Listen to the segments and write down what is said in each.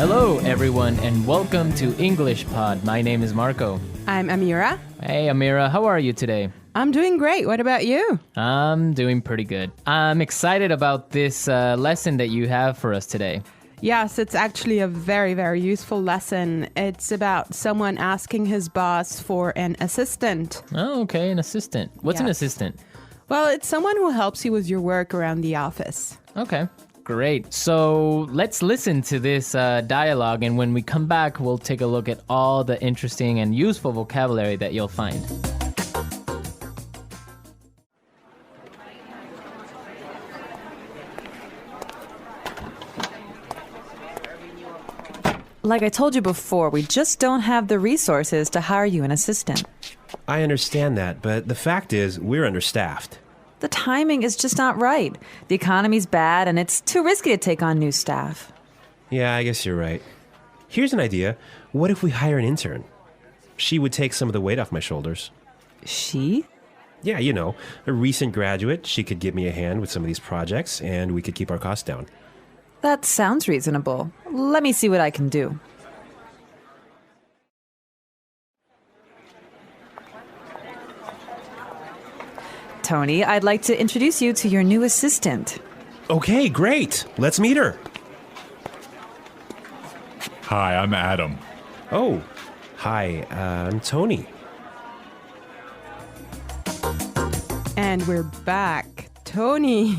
Hello, everyone, and welcome to English Pod. My name is Marco. I'm Amira. Hey, Amira, how are you today? I'm doing great. What about you? I'm doing pretty good. I'm excited about this lesson that you have for us today. Yes, it's actually a very, very useful lesson. It's about someone asking his boss for an assistant. Oh, okay, an assistant. What's an Yes. assistant? Well, it's someone who helps you with your work around the office. Okay, great. So let's listen to this dialogue, and when we come back, we'll take a look at all the interesting and useful vocabulary that you'll find. Like I told you before, we just don't have the resources to hire you an assistant. I understand that, but the fact is, we're understaffed. The timing is just not right. The economy's bad, and it's too risky to take on new staff. Yeah, I guess you're right. Here's an idea. What if we hire an intern? She would take some of the weight off my shoulders. She? Yeah, you know, a recent graduate. She could give me a hand with some of these projects, and we could keep our costs down. That sounds reasonable. Let me see what I can do. Tony, I'd like to introduce you to your new assistant. Okay, great. Let's meet her. Hi, I'm Adam. Oh, hi, I'm Tony. And we're back. Tony.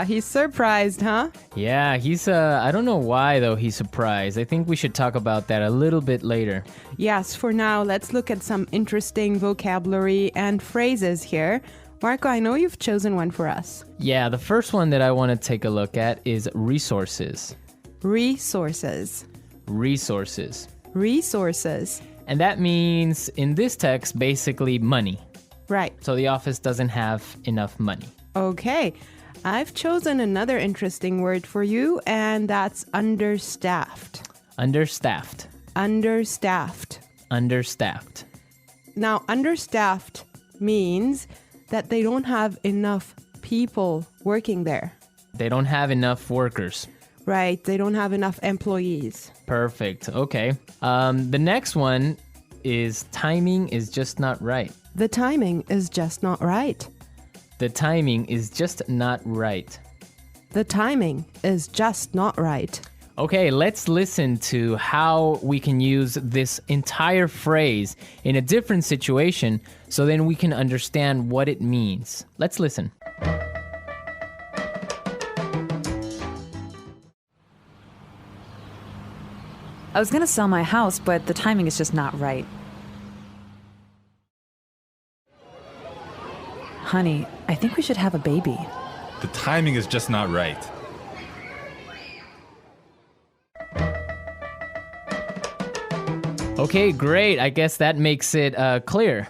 He's surprised, huh? Yeah, he's, I don't know why, though, he's surprised. I think we should talk about that a little bit later. Yes, for now, let's look at some interesting vocabulary and phrases here. Marco, I know you've chosen one for us. Yeah, the first one that I want to take a look at is resources. Resources. Resources. Resources. And that means, in this text, basically money. Right. So the office doesn't have enough money. Okay. I've chosen another interesting word for you, and that's understaffed. Understaffed. Understaffed. Understaffed. Now, understaffed means that they don't have enough people working there. They don't have enough workers. Right. They don't have enough employees. Perfect. Okay. The next one is timing is just not right. The timing is just not right. The timing is just not right. The timing is just not right. Okay, let's listen to how we can use this entire phrase in a different situation so then we can understand what it means. Let's listen. I was going to sell my house, but the timing is just not right. Honey, I think we should have a baby. The timing is just not right. Okay, great. I guess that makes it clear.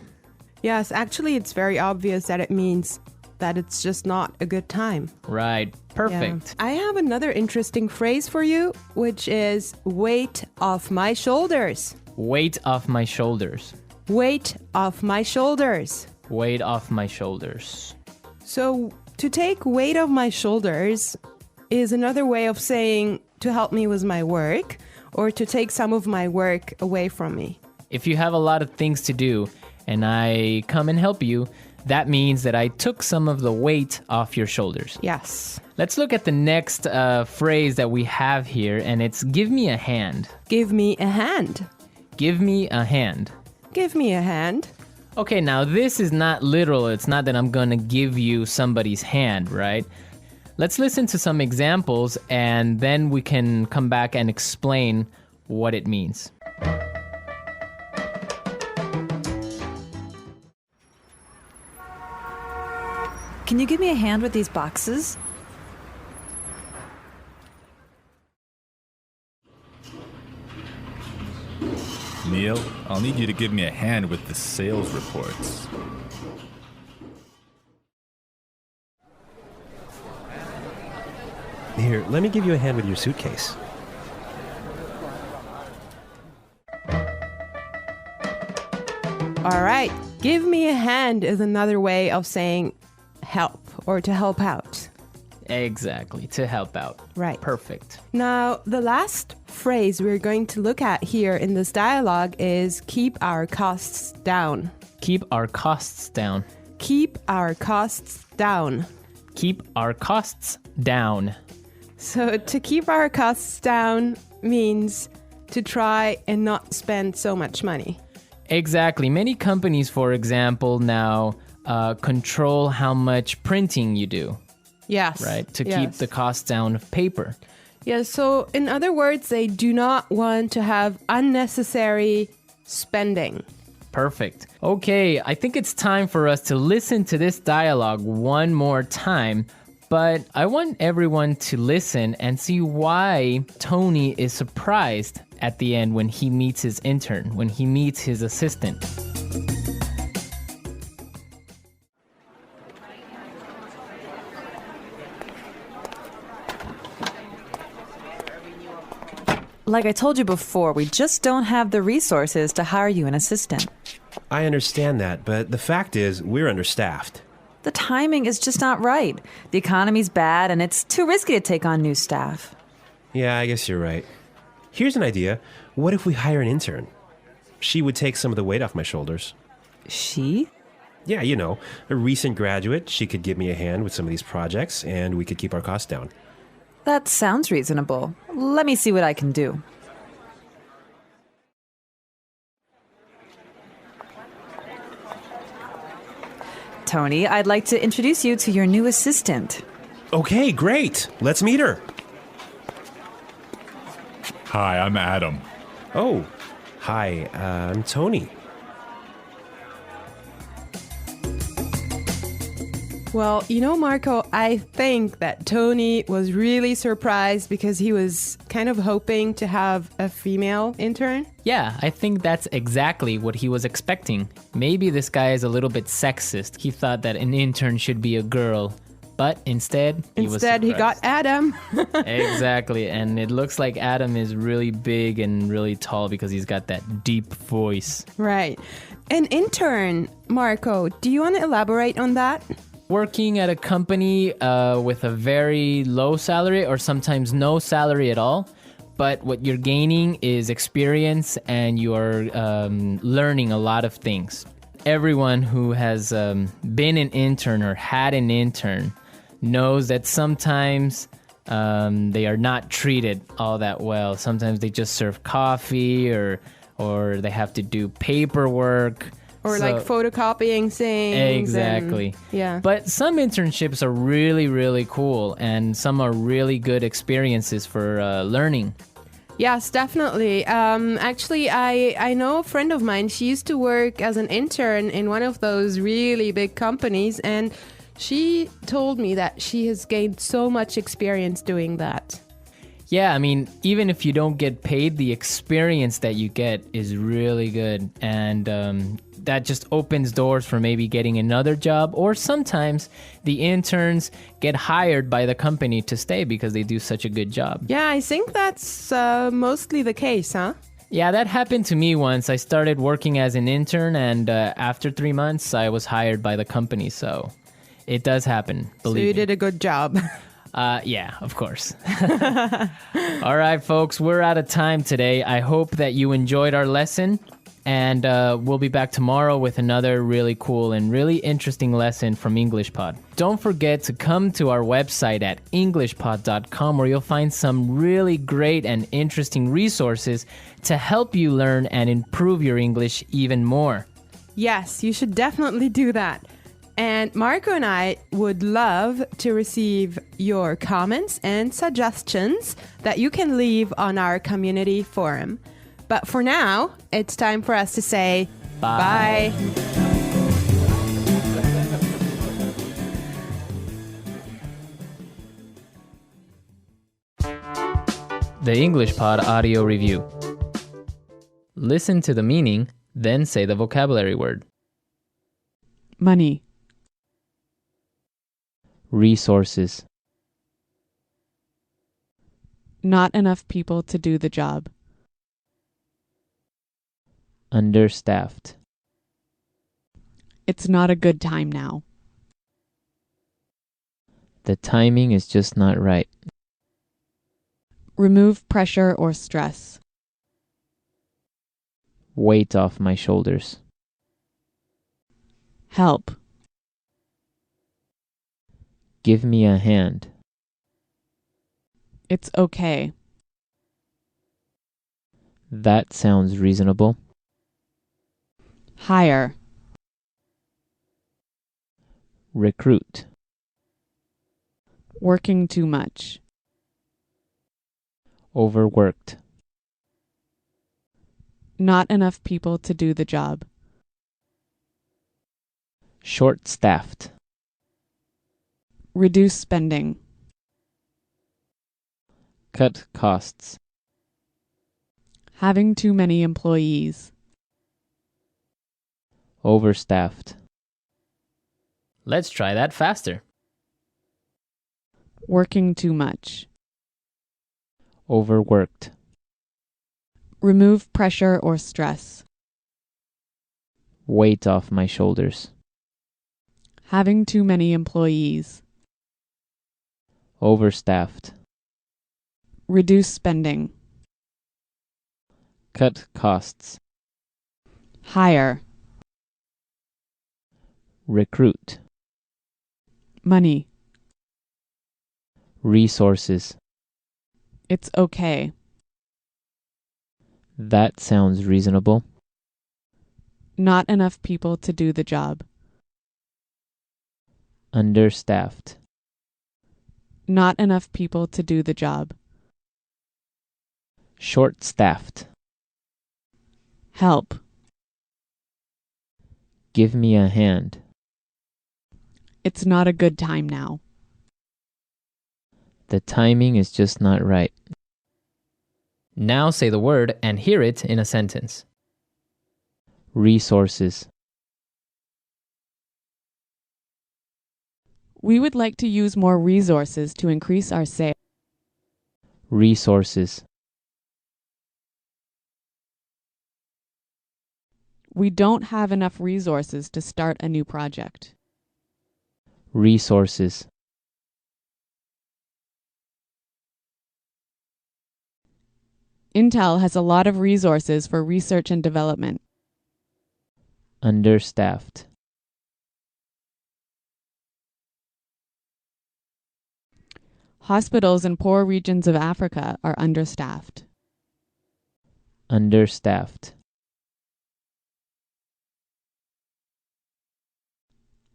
Yes, actually, it's very obvious that it means that it's just not a good time. Right. Perfect. Yeah. I have another interesting phrase for you, which is weight off my shoulders. Weight off my shoulders. Weight off my shoulders. Weight off my shoulders. So, to take weight off my shoulders is another way of saying to help me with my work or to take some of my work away from me. If you have a lot of things to do and I come and help you, that means that I took some of the weight off your shoulders. Yes. Let's look at the next phrase that we have here, and it's give me a hand. Give me a hand. Give me a hand. Give me a hand. Okay, now this is not literal. It's not that I'm going to give you somebody's hand, right? Let's listen to some examples, and then we can come back and explain what it means. Can you give me a hand with these boxes? Neil, I'll need you to give me a hand with the sales reports. Here, let me give you a hand with your suitcase. All right. Give me a hand is another way of saying help or to help out. Exactly, to help out. Right. Perfect. Now, the last phrase we're going to look at here in this dialogue is keep our costs down. Keep our costs down. Keep our costs down. Keep our costs down. So to keep our costs down means to try and not spend so much money. Exactly. Many companies, for example, now control how much printing you do, Yes. right? To yes. keep the cost down of paper. Yeah, so in other words, they do not want to have unnecessary spending. Perfect. Okay, I think it's time for us to listen to this dialogue one more time, but I want everyone to listen and see why Tony is surprised at the end when he meets his intern, when he meets his assistant. Like I told you before, we just don't have the resources to hire you an assistant. I understand that, but the fact is, we're understaffed. The timing is just not right. The economy's bad, and it's too risky to take on new staff. Yeah, I guess you're right. Here's an idea. What if we hire an intern? She would take some of the weight off my shoulders. She? Yeah, you know, a recent graduate. She could give me a hand with some of these projects, and we could keep our costs down. That sounds reasonable. Let me see what I can do. Tony, I'd like to introduce you to your new assistant. Okay, great. Let's meet her. Hi, I'm Adam. Oh, hi, I'm Tony. Well, you know, Marco, I think that Tony was really surprised because he was kind of hoping to have a female intern. Yeah, I think that's exactly what he was expecting. Maybe this guy is a little bit sexist. He thought that an intern should be a girl, but instead he got Adam. Exactly, and it looks like Adam is really big and really tall because he's got that deep voice. Right. An intern, Marco, do you want to elaborate on that? Working at a company with a very low salary or sometimes no salary at all, but what you're gaining is experience and you're learning a lot of things. Everyone who has been an intern or had an intern knows that sometimes they are not treated all that well. Sometimes they just serve coffee or they have to do paperwork. Or like photocopying things. Exactly. Yeah. But some internships are really, really cool, and some are really good experiences for learning. Yes, definitely. Actually, I know a friend of mine. She used to work as an intern in one of those really big companies, and she told me that she has gained so much experience doing that. Yeah, I mean, even if you don't get paid, the experience that you get is really good. And that just opens doors for maybe getting another job. Or sometimes the interns get hired by the company to stay because they do such a good job. Yeah, I think that's mostly the case, huh? Yeah, that happened to me once. I started working as an intern, and after 3 months, I was hired by the company. So it does happen, believe me. So you did a good job. Yeah, of course. All right, folks, we're out of time today. I hope that you enjoyed our lesson, and we'll be back tomorrow with another really cool and really interesting lesson from EnglishPod. Don't forget to come to our website at englishpod.com, where you'll find some really great and interesting resources to help you learn and improve your English even more. Yes, you should definitely do that. And Marco and I would love to receive your comments and suggestions that you can leave on our community forum. But for now, it's time for us to say bye. The English Pod Audio Review. Listen to the meaning, then say the vocabulary word. Money. Resources. Not enough people to do the job. Understaffed. It's not a good time now. The timing is just not right. Remove pressure or stress. Weight off my shoulders. Help. Give me a hand. It's okay. That sounds reasonable. Hire. Recruit. Working too much. Overworked. Not enough people to do the job. Short-staffed. Reduce spending. Cut costs. Having too many employees. Overstaffed. Let's try that faster. Working too much. Overworked. Remove pressure or stress. Weight off my shoulders. Having too many employees. Overstaffed. Reduce spending. Cut costs. Hire. Recruit. Money. Resources. It's okay. That sounds reasonable. Not enough people to do the job. Understaffed. Not enough people to do the job. Short-staffed. Help. Give me a hand. It's not a good time now. The timing is just not right. Now say the word and hear it in a sentence. Resources. We would like to use more resources to increase our sales. Resources. We don't have enough resources to start a new project. Resources. Intel has a lot of resources for research and development. Understaffed. Hospitals in poor regions of Africa are understaffed. Understaffed.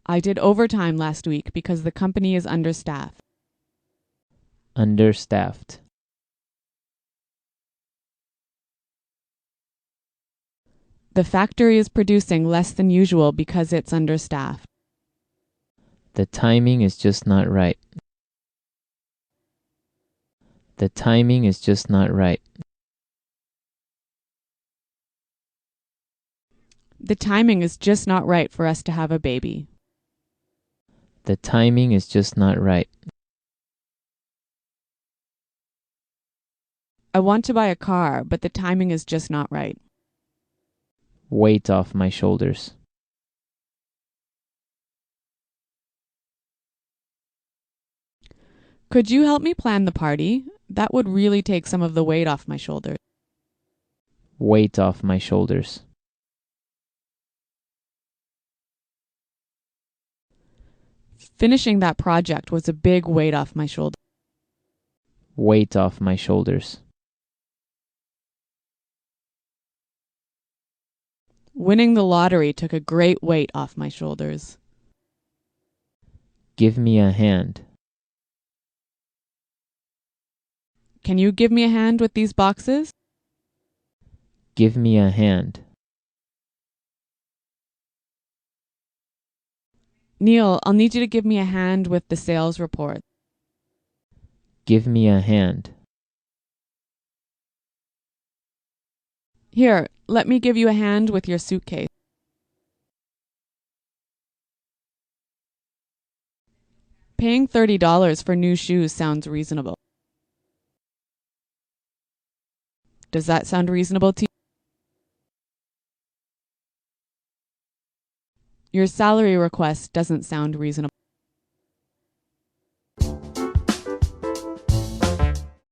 I did overtime last week because the company is understaffed. Understaffed. The factory is producing less than usual because it's understaffed. The timing is just not right. The timing is just not right. The timing is just not right for us to have a baby. The timing is just not right. I want to buy a car, but the timing is just not right. Weight off my shoulders. Could you help me plan the party? That would really take some of the weight off my shoulders. Weight off my shoulders. Finishing that project was a big weight off my shoulders. Weight off my shoulders. Winning the lottery took a great weight off my shoulders. Give me a hand. Can you give me a hand with these boxes? Give me a hand. Neil, I'll need you to give me a hand with the sales report. Give me a hand. Here, let me give you a hand with your suitcase. Paying $30 for new shoes sounds reasonable. Does that sound reasonable to you? Your salary request doesn't sound reasonable.